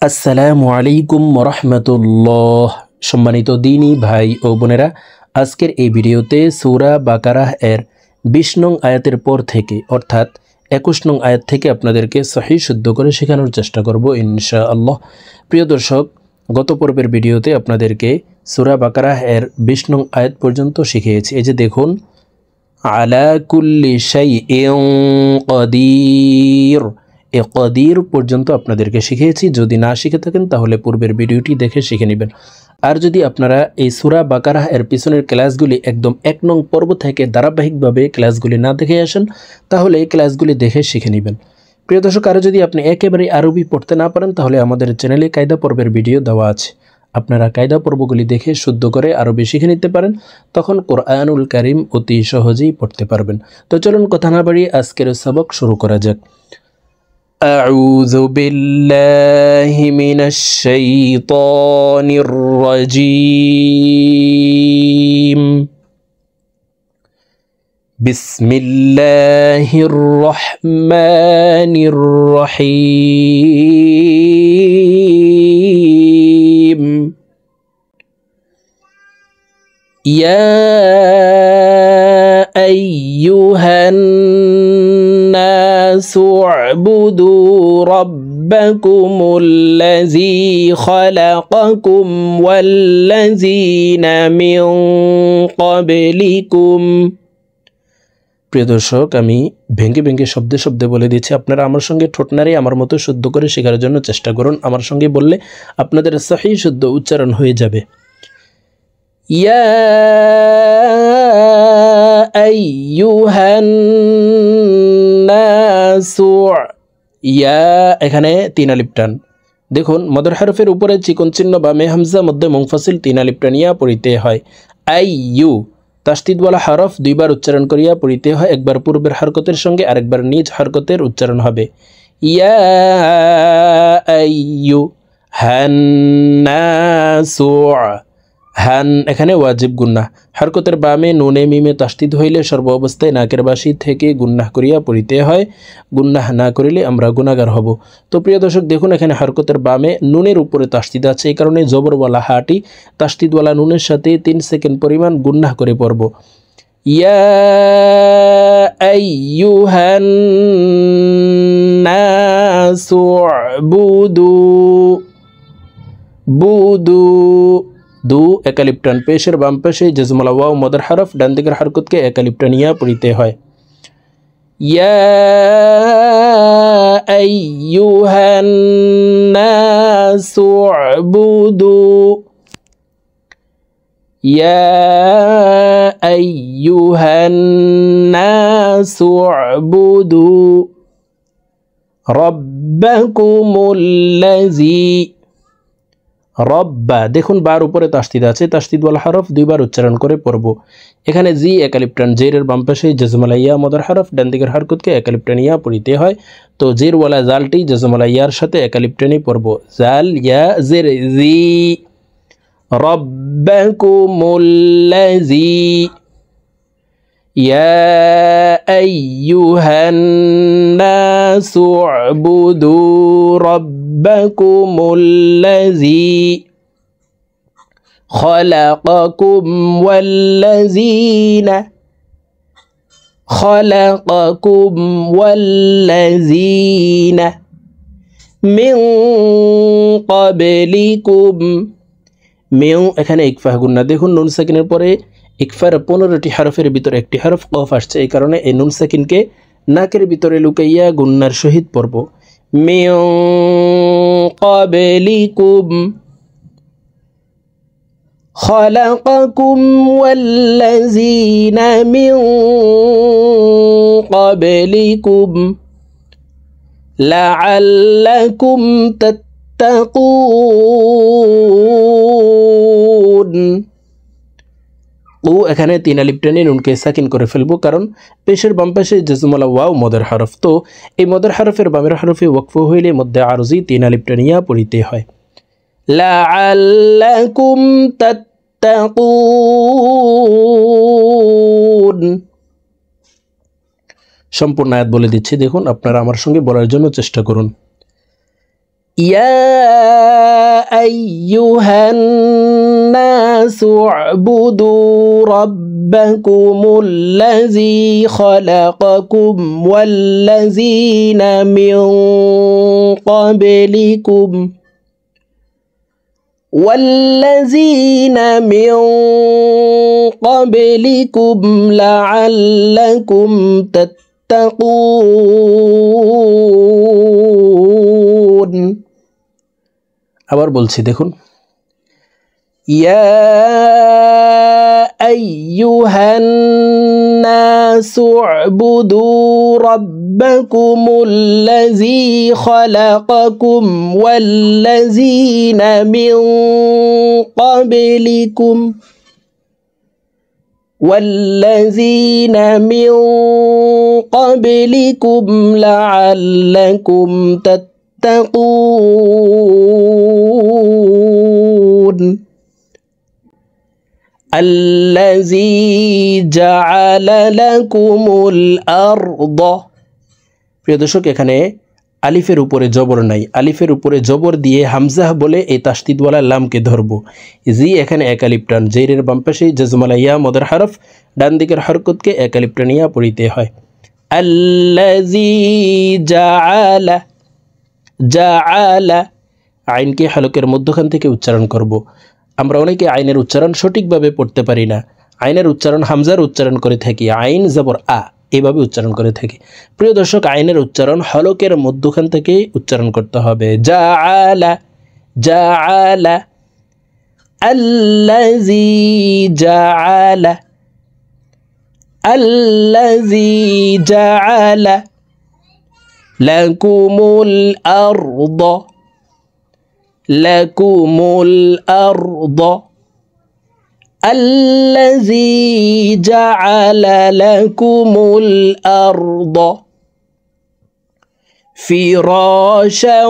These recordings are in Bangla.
আসসালামু আলাইকুম ওরহমতুল্লাহ। সম্মানিত দিনী ভাই ও বোনেরা, আজকের এই ভিডিওতে সূরা বাকারাহ এর ২০ নং আয়াতের পর থেকে অর্থাৎ ২১ নং আয়াত থেকে আপনাদেরকে সহিহ শুদ্ধ করে শেখানোর চেষ্টা করব ইনশাআল্লাহ। প্রিয় দর্শক, গত পর্বের ভিডিওতে আপনাদেরকে সূরা বাকারাহ এর ২০ নং আয়াত পর্যন্ত শিখিয়েছি। এই যে দেখুন, আলা কুল্লি শাইইন কদির, এ কদির পর্যন্ত আপনাদেরকে শিখিয়েছি। যদি না শিখে থাকেন তাহলে পূর্বের ভিডিওটি দেখে শিখে নেবেন। আর যদি আপনারা এই সূরা বাকারাহ এর পিছনের ক্লাসগুলি একদম ১ নং পর্ব থেকে ধারাবাহিকভাবে ক্লাসগুলি না দেখে আসেন তাহলে এই ক্লাসগুলি দেখে শিখে নেবেন। প্রিয় দর্শক, আরও যদি আপনি একেবারে আরবি পড়তে না পারেন তাহলে আমাদের চ্যানেলে কায়দা পর্বের ভিডিও দেওয়া আছে, আপনারা কায়দা পর্বগুলি দেখে শুদ্ধ করে আরবি শিখে নিতে পারেন, তখন কোরআনুল কারীম অতি সহজেই পড়তে পারবেন। তো চলুন কথা না বাড়িয়ে আজকের সবক শুরু করা যাক। أعوذ بالله من الشيطان الرجيم بسم الله الرحمن الرحيم يا أيها الناس اعبدوا ربكم الذي خلقكم والذين من قبلكم। প্রিয় দর্শক, আমি ভেঙ্গে ভেঙ্গে শব্দে শব্দে বলে দিচ্ছি, আপনারা আমার সঙ্গে ঠোঁট নাড়িয়ে আমার মতো শুদ্ধ করে শেখার জন্য চেষ্টা করুন। আমার সঙ্গে বললে আপনাদের সহিহ শুদ্ধ উচ্চারণ হয়ে যাবে। ইয়া আইয়ুহান নাসু, ইয়া এখানে ৩ আলিফ টান। দেখুন, মদর হরফের উপরে চিকন চিহ্ন বা মে হামজা মধ্যে মুনফাসিল 3 আলিফ টান ইয়া পড়িতে হয়। আইয়ু তাসদিদওয়ালা হরফ 2 বার উচ্চারণ করিয়া পড়িতে হয়, একবার পূর্বের হরকতের সঙ্গে আরেকবার নিজ হরকতের উচ্চারণ হবে। ইয়া আইয়ু হান্নাসু, হান এখানে ওয়াজিব গুন্নাহ, হরকতের বামে নুনে মিমে তাসদিদ হইলে সর্ব অবস্থায় নাকের বাসি থেকে গুন্নাহ করিয়া পড়িতে হয়, গুন্নাহ না করিলে আমরা গুনাহগার হব। তো প্রিয় দর্শক, দেখুন এখানে হরকতের বামে নুনের উপরে তাসদিদ আছে, এই কারণে জবরওয়ালা হাটি তাসদিদওয়ালা নুনের সাথে 3 সেকেন্ড পরিমাণ গুন্নাহ করে পড়ব। ইয়া আইয়ুহান নাসু উবুদু, বুদু দু একালিফ টান, পেশের বাম পাশে জজমলা ওয়াও মদর হরফ, ডান দিকের হরকতকে একালিফ টান ইয়া পড়িতে হয়। ইয়া আইয়ুহান নাসু উবুদু, ইয়া আইয়ুহান নাসু উবুদু রাব্বাকুমুল্লাযী, রব্বা দেখুন বার উপরে তাসদিদ আছে, তাসদিদওয়ালা হরফ 2 বার উচ্চারণ করে পড়ব। এখানে জি একালিফ টান, জেরের বাম পাশে জজমলা ইয়া মদর হরফ, ডান দিকের হরকতকে একালিফ টান ইয়া পড়িতে হয়। তো জেরওয়ালা জালটি জজমলা ইয়ার সাথে একালিফ টানই পড়ব। জাল ইয়া জের জি, রব্বাকুমুল্লাযী, ইয়া আইয়ুহান নাসু উবুদু রাব্বাকুমুল্লাযী খালাকাকুম ওয়াল্লাযীনা, খালাকাকুম ওয়াল্লাযীনা মিন ক্বাবলিকুম, মিন এখানে ইকফা গুন্না, দেখুন নুন সাকিনের পরে ইকফার 15টি হরফের ভিতরে একটি হরফ কফ আসছে, এই কারণে এই নুন সাকিনকে নাকের ভিতরে লুকাইয়া গুন্নার সহিত পড়ব। মিন ক্বাবলিকুম খালাকাকুম ওয়াল্লাযীনা মিন ক্বাবলিকুম লাআল্লাকুম তাত্তাকুন। ও এখানে 3 আলিফ টেনে নুনকে সাকিন করে ফেলবো, কারণ পেশের বাম পাশে জজমলা ওয়াও মদর হরফ, তো এই মদর হরফের বামের হরফে ওয়াকফ হইলে মধ্যে আরজি 3 আলিফ টেনিয়া পড়িতে হয়। লাআল্লাকুম তাত্তাকুন। সম্পূর্ণ আয়াত বলে দিচ্ছি, দেখুন আপনারা আমার সঙ্গে বলার জন্য চেষ্টা করুন। يا أيها الناس اعبدوا ربكم الذي خلقكم والذين من قبلكم لعلكم تتقون আবার বলছি দেখুন يا أيها الناس اعبدوا ربكم الذي خلقكم والذين من قبلكم لعلكم تتقون الذي جعل لكم الأرض প্রিয় দর্শক এখানে আলিফের উপরে জবর নাই আলিফের উপরে জবর দিয়ে হামজা বলে এই তাসদিদওয়ালা লামকে ধরব জি এখানে এক আলিফ টান জেরের বাম পাশে জজমালা ইয়া মদের হরফ ডান দিকের হরকতকে এক আলিফ টানিয়া পড়িতে হয় আল্লাযী জাআলা আইনকে হলকের মধ্যখান থেকে উচ্চারণ করব আমরা অনেকে আইনের উচ্চারণ সঠিকভাবে পড়তে পারি না আইনের উচ্চারণ হামজার উচ্চারণ করে থাকি আইন জবর আ এইভাবে উচ্চারণ করে থাকি প্রিয় দর্শক আইনের উচ্চারণ হলকের মধ্যখান থেকে উচ্চারণ করতে হবে জাআলা জাআলা আল্লাযী জাআলা লাকুমুল আরদ الذي جعل لكم الأرض فراشا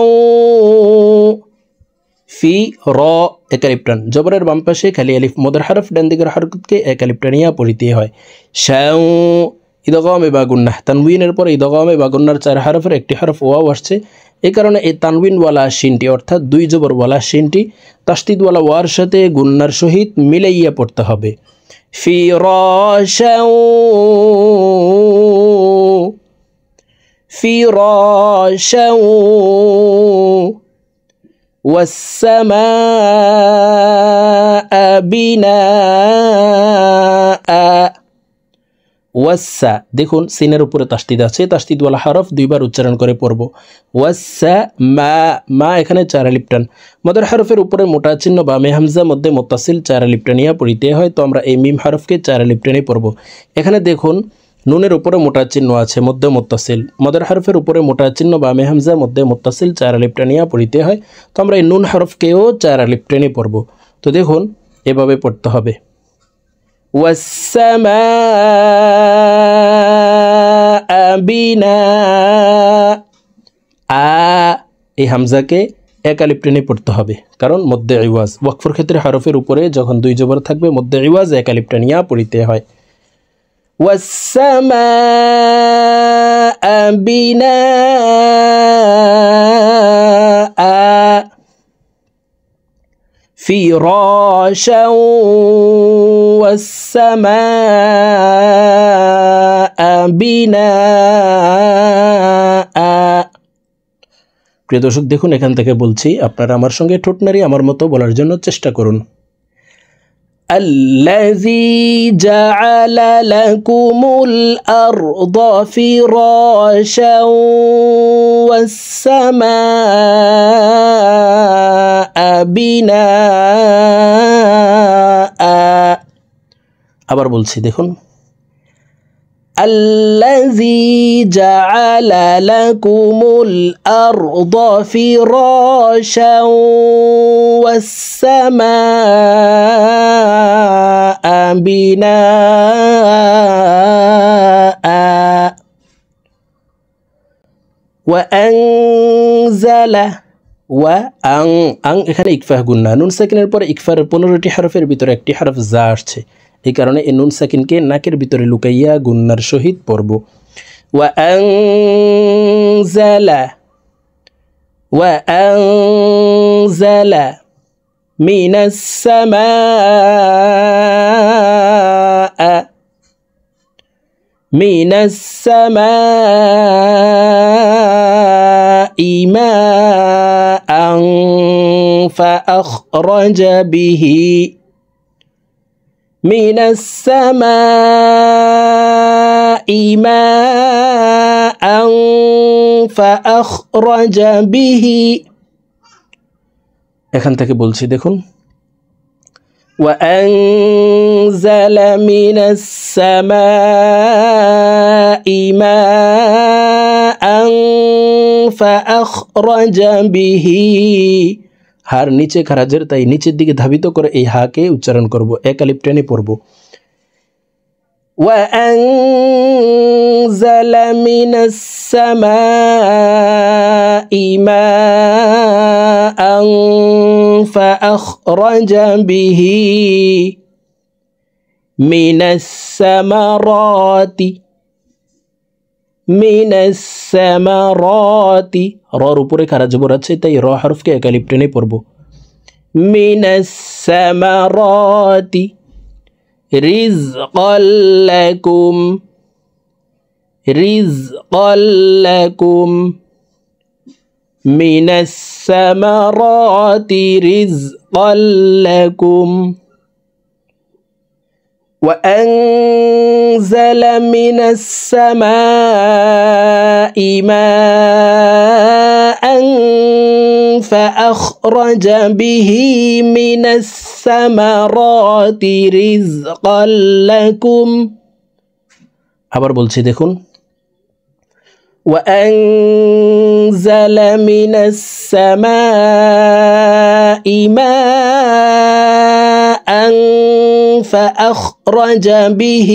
في را এক আলিফ টান জবরের বাম পাশে খালি আলিফ মদের হরফ ডান দিকের হরকতকে এক আলিফ টানিয়া পড়িতে হয় শাউ ইদগামে বা গুন্নাহ তানউইনের পর ইদগামে বা গুন্নার চার হরফের একটি হরফ ওয়াও আসছে এই কারণে এই তানউইনওয়ালা শিনটি অর্থাৎ দুই জবরওয়ালা শিনটি তাসদিদওয়ালা ওয়ার সাথে গুন্নার সহিত মিলাইয়া পড়তে হবে ফিরাশা ওয়াস-সামাআ বিনাআ ওয়াসা দেখুন সিনের উপরে তাসদিদ আছে তাসদিদওয়ালা হরফ দুইবার উচ্চারণ করে পড়ব ওয়াসা মা এখানে চার আলিফ টান মদের হরফের উপরে মোটা চিহ্ন বামে হামজা মধ্যে মুত্তাসিল চার আলিফ টানিয়া পড়িতে হয় তো আমরা এই মিম হরফকে চার আলিফ টানে পড়ব এখানে দেখুন নুনের উপরে মোটা চিহ্ন আছে মধ্যে মুত্তাসিল মদের হরফের উপরে মোটা চিহ্ন বামে হামজা মধ্যে মুত্তাসিল চার আলিফ টানিয়া পড়িতে হয় তো আমরা এই নুন হরফকেও চার আলিফ টানে পড়ব তো দেখুন এভাবে পড়তে হবে والسماء بناء এই হামজাকে এক আলিফ টেনে পড়তে হবে কারণ মধ্যে ইওয়াজ ওয়াকফের ক্ষেত্রে হরফের উপরে যখন দুই জবর থাকবে মধ্যে ইওয়াজ এক আলিফ টানিয়া পড়িতে হয় والسماء بناء فراشا والسماء بناء প্রিয় দর্শক দেখুন এখান থেকে বলছি আপনারা আমার সঙ্গে ঠোঁটনারি আমার মতো বলার জন্য চেষ্টা করুন الذي جعل لكم الأرض فراشا والسماء بناء আবার বলছি দেখুন الذي جعل لكم الأرض فراشا والسماء بناء وأنزل এখানে ইকফা গুন্না নুন সাকিনের পরে ইকফার 15টি হরফের ভিতরে একটি হরফ যা আসছে এই কারণে এই নুন সাকিনকে নাকের ভিতরে লুকাইয়া গুন্নার সহিত পড়ব ওয়াআনজালা وأنزل من السماء ماء فأخرج به من السماء ماء فأخرج به এখান থেকে বলছি দেখুন وأنزل من السماء ماء فأخرج به হার নিচে খারাজের তাই নিচের দিকে ধাবিত করে এই হাকে উচ্চারণ করব এক আলিফ টেনে পড়ব وأنزل من السماء ماء فأخرج به من الثمرات রর উপরে খারা জবর আছে তাই র হরফকে এক আলিফ টেনে পড়ব من الثمرات رزقا لكم من الثمرات رزقا لكم وأنزل من السماء ماء فأخرج به من الثمرات رزقا لكم আবার বলছি দেখুন وأنزل من السماء ماء فأخرج به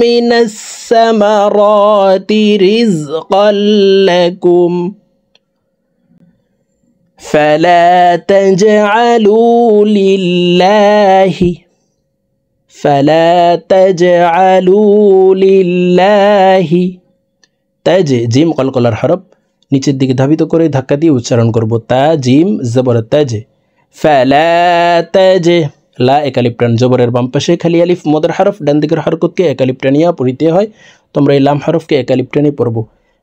من الثمرات رزقا لكم فلا تجعلوا لله তাজ জিম কলকলার হরফ নিচের দিকে ধাবিত করে ধাক্কা দিয়ে উচ্চারণ করব তা জিম জবর তাজ ফালা তাজ লা এক আলিফ টান জবরের বাম পাশে খালি আলিফ মদের হরফ ডান দিকের হরকতকে এক আলিফ টানিয়া পড়িতে হয় তোমরা এই লাম হরফকে এক আলিফ টানে পড়ব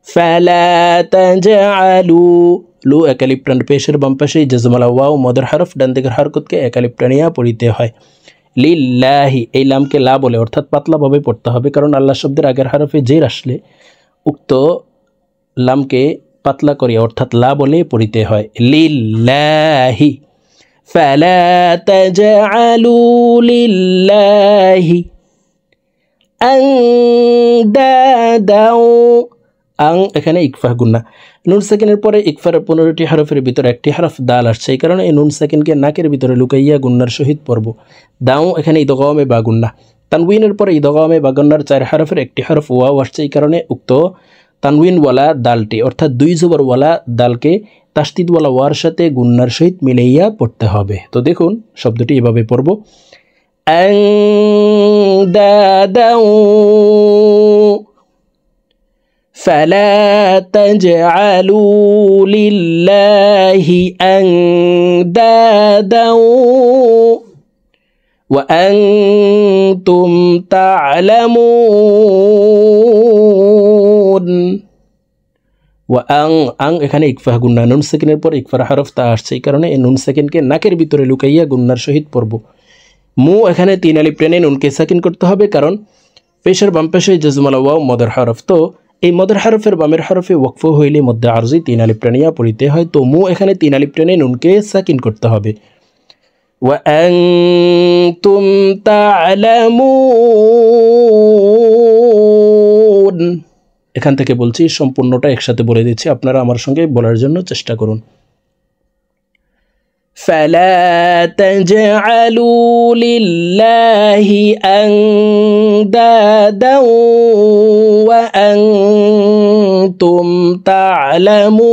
ফালা তাজআলু লু এক আলিফ টান পেশের বাম পাশে জজমালা ওয়াও মদের হরফ ডান দিকের হরকতকে এক আলিফ টানিয়া পড়িতে হয় লিল্লাহি এই লামকে লা বলে অর্থাৎ পাতলাভাবে পড়তে হবে কারণ আল্লাহ শব্দের আগের হরফে জের আসলে উক্ত লামকে পাতলা করে অর্থাৎ লা বলে পড়িতে হয় লিল্লাহি ফালা তাজআলু লিল্লাহি আনদাদাও আং এখানে ইকফা গুন্না নুন সাকিনের পরে ইকফার 15টি হরফের ভিতরে একটি হরফ দাল আসছে এই কারণে এই নুন সাকিনকে নাকের ভিতরে লুকাইয়া গুন্নার সহিত পড়ব দাও এখানে ইদগামে বা গুন্না তানউইনের পরে ইদগামে বা গুন্নার 4 হরফের একটি হরফ ওয়াও আসছে এই কারণে উক্ত তানউইনওয়ালা দালটি অর্থাৎ দুই জবরওয়ালা দালকে তাসদিদওয়ালা ওয়ার সাথে গুন্নার সহিত মিলাইয়া পড়তে হবে তো দেখুন শব্দটি এভাবে পড়ব আনদাদাও فلا تجعلوا لله أندادا وأنتم تعلمون وأن এখানে ইকফা গুন্না নুন সাকিনের পর ইকফার হরফ তা আসছে এই কারণে এই নুন সাকিনকে নাকের ভিতরে লুকাইয়া গুন্নার সহিত পড়ব মু এখানে 3 আলিফ টেনে নুনকে সাকিন করতে হবে কারণ পেশের বাম পাশে জজমালা ওয়াও মদের হরফ তো এই মদের হরফের বামের হরফে ওয়াকফ হইলে মধ্যে আরজি 3 আলিফ টানিয়া পড়িতে হয় তো মু এখানে 3 আলিফ টেনে নুনকে সাকিন করতে হবে ওয়া আনতুম তা'লামুন এখান থেকে বলছি সম্পূর্ণটা একসাথে বলে দিচ্ছি আপনারা আমার সঙ্গে বলার জন্য চেষ্টা করুন فلا تجعلوا لله أندادا وأنتم تعلمون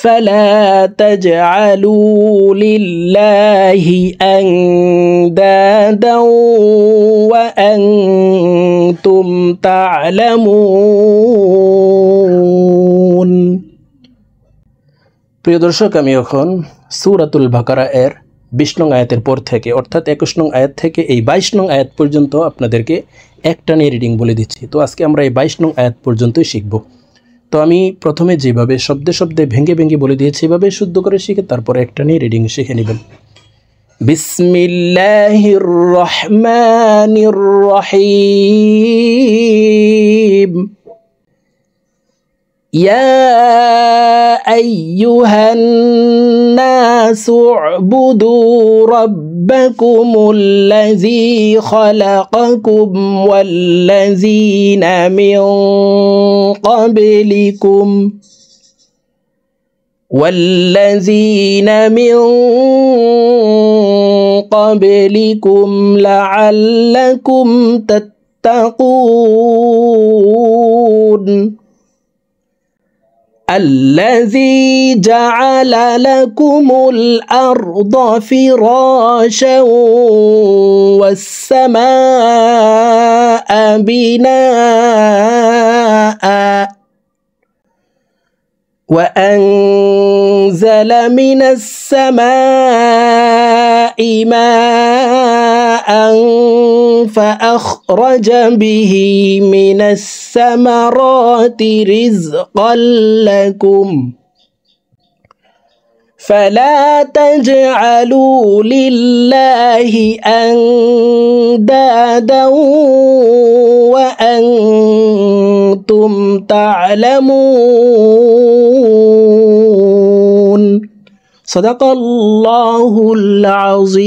فلا تجعلوا لله أندادا وأنتم تعلمون। প্রিয় দর্শক, আমি এখন সূরাতুল বাকারা এর 20 নং আয়াতের পর থেকে অর্থাৎ 21 নং আয়াত থেকে এই 22 নং আয়াত পর্যন্ত আপনাদেরকে একটা নিয়ে রিডিং বলে দিচ্ছি। তো আজকে আমরা এই 22 নং আয়াত পর্যন্তই শিখব। তো আমি প্রথমে যেভাবে শব্দে শব্দে ভেঙে ভেঙে বলে দিয়েছি এভাবে শুদ্ধ করে শিখে তারপরে একটা নিয়ে রিডিং শিখে নেবেন। বিসমিল্লাহির রহমানির রহিম। ইয়া আইয়ুহান নাসু উবুদু রাব্বাকুমুল্লাযী খালাকাকুম ওয়াল্লাযীনা মিন قبلكم لعلكم تتقون الذي جعل لكم الأرض فراشا والسماء بناء وأنزل من السماء ماء فأخرج به من الثمرات رزقا لكم فلا تجعلوا لله أندادا وأنتم تعلمون صدق الله العظيم।